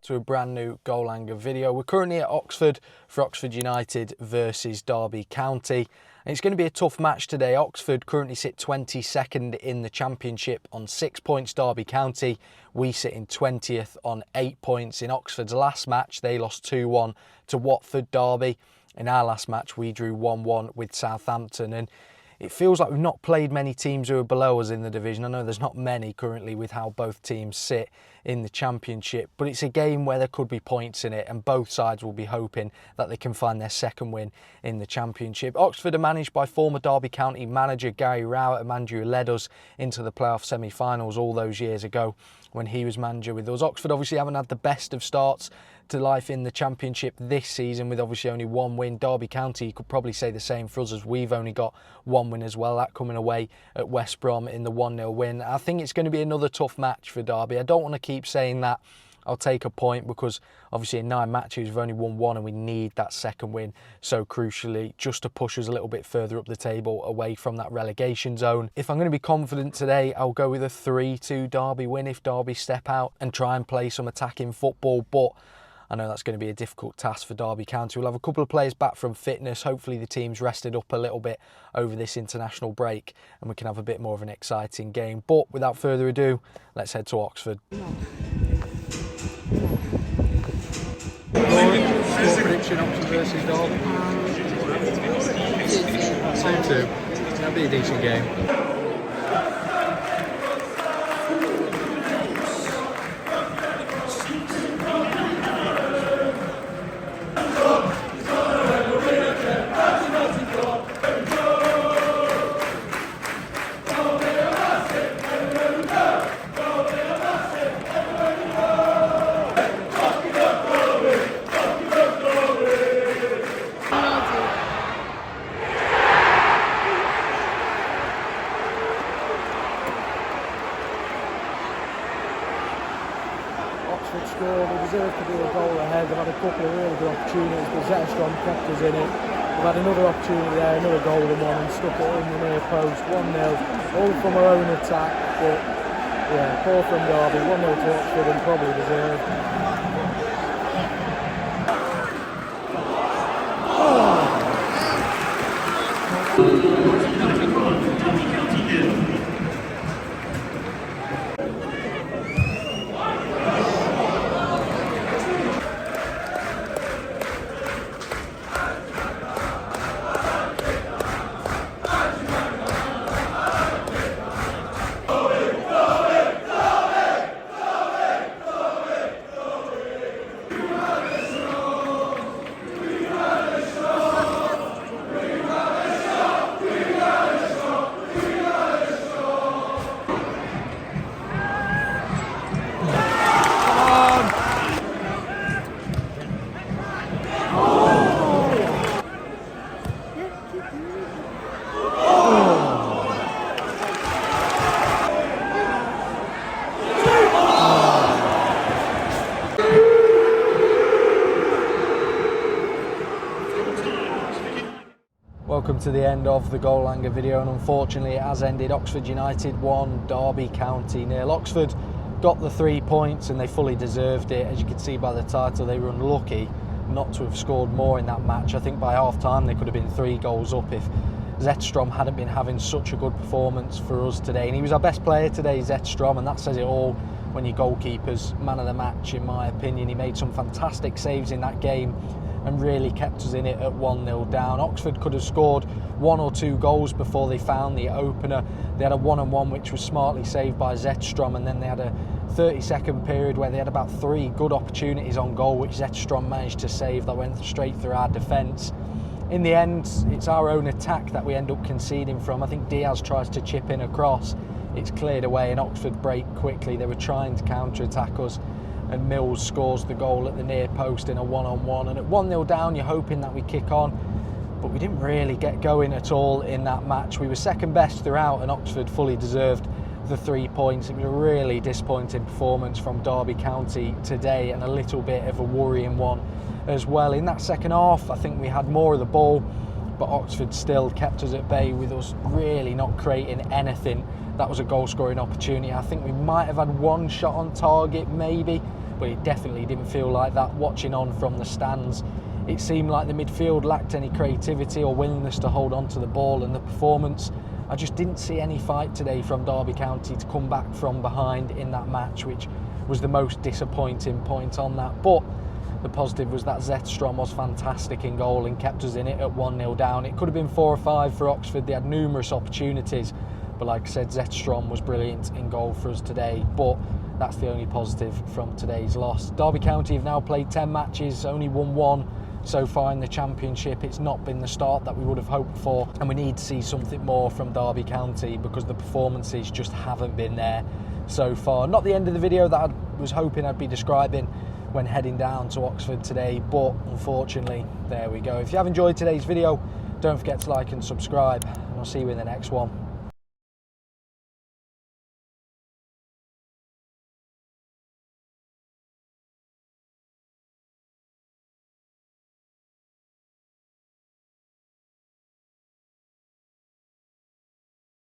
to a brand new Goal Hanger video. We're currently at Oxford for Oxford United versus Derby County. And it's going to be a tough match today. Oxford currently sit 22nd in the Championship on 6 points. Derby County, we sit in 20th on 8 points. In Oxford's last match, they lost 2-1 to Watford. Derby, in our last match, we drew 1-1 with Southampton. And it feels like we've not played many teams who are below us in the division. I know there's not many currently with how both teams sit in the Championship, but it's a game where there could be points in it and both sides will be hoping that they can find their second win in the Championship. Oxford are managed by former Derby County manager Gary Rowett, a manager who led us into the playoff semi-finals all those years ago when he was manager with us. Oxford obviously haven't had the best of starts to life in the Championship this season, with obviously only one win. Derby County, you could probably say the same for us, as we've only got one win as well, that coming away at West Brom in the 1-0 win. I think it's going to be another tough match for Derby. I don't want to keep saying that I'll take a point, because obviously in 9 matches we've only won 1 and we need that second win so crucially just to push us a little bit further up the table away from that relegation zone. If I'm going to be confident today, I'll go with a 3-2 Derby win if Derby step out and try and play some attacking football, but I know that's going to be a difficult task for Derby County. We'll have a couple of players back from fitness. Hopefully the team's rested up a little bit over this international break and we can have a bit more of an exciting game. But without further ado, let's head to Oxford. Score prediction, Oxford versus Derby. 2-2. That'll be a decent game. Oxford scored, they deserved to be a goal ahead. They've had a couple of really good opportunities, but Zetterstrom kept us in it. We've had another opportunity there, another golden one, and stuck it in the near post, 1-0, all from our own attack, but yeah, poor from Derby, 1-0 to Oxford and probably deserved. Welcome to the end of the Goal Hanger video, and unfortunately it has ended. Oxford United 1, Derby County 0. Oxford got the 3 points and they fully deserved it. As you can see by the title, they were unlucky not to have scored more in that match. I think by half time they could have been 3 goals up if Zetterstrom hadn't been having such a good performance for us today. And he was our best player today, Zetterstrom, and that says it all when your goalkeeper's man of the match, in my opinion. He made some fantastic saves in that game and really kept us in it at 1-0 down. Oxford could have scored 1 or 2 goals before they found the opener. They had a 1-on-1 which was smartly saved by Zetterstrom, and then they had a 30-second period where they had about 3 good opportunities on goal which Zetterstrom managed to save that went straight through our defence. In the end, it's our own attack that we end up conceding from. I think Diaz tries to chip in a cross. It's cleared away and Oxford break quickly. They were trying to counter-attack us, and Mills scores the goal at the near post in a 1-on-1. And at 1-0 down, you're hoping that we kick on, but we didn't really get going at all in that match. We were second best throughout, and Oxford fully deserved the 3 points. It was a really disappointing performance from Derby County today, and a little bit of a worrying one as well. In that second half, I think we had more of the ball, but Oxford still kept us at bay with us really not creating anything. That was a goal scoring opportunity. I think we might have had 1 shot on target maybe, but it definitely didn't feel like that. Watching on from the stands, it seemed like the midfield lacked any creativity or willingness to hold on to the ball, and the performance, I just didn't see any fight today from Derby County to come back from behind in that match, which was the most disappointing point on that. But the positive was that Zetterstrom was fantastic in goal and kept us in it at 1-0 down. It could have been 4 or 5 for Oxford. They had numerous opportunities, but like I said, Zetterstrom was brilliant in goal for us today. But that's the only positive from today's loss. Derby County have now played 10 matches, only won 1 so far in the Championship. It's not been the start that we would have hoped for, and we need to see something more from Derby County because the performances just haven't been there so far. Not the end of the video that I was hoping I'd be describing when heading down to Oxford today, but unfortunately, there we go. If you have enjoyed today's video, don't forget to like and subscribe, and I'll see you in the next one.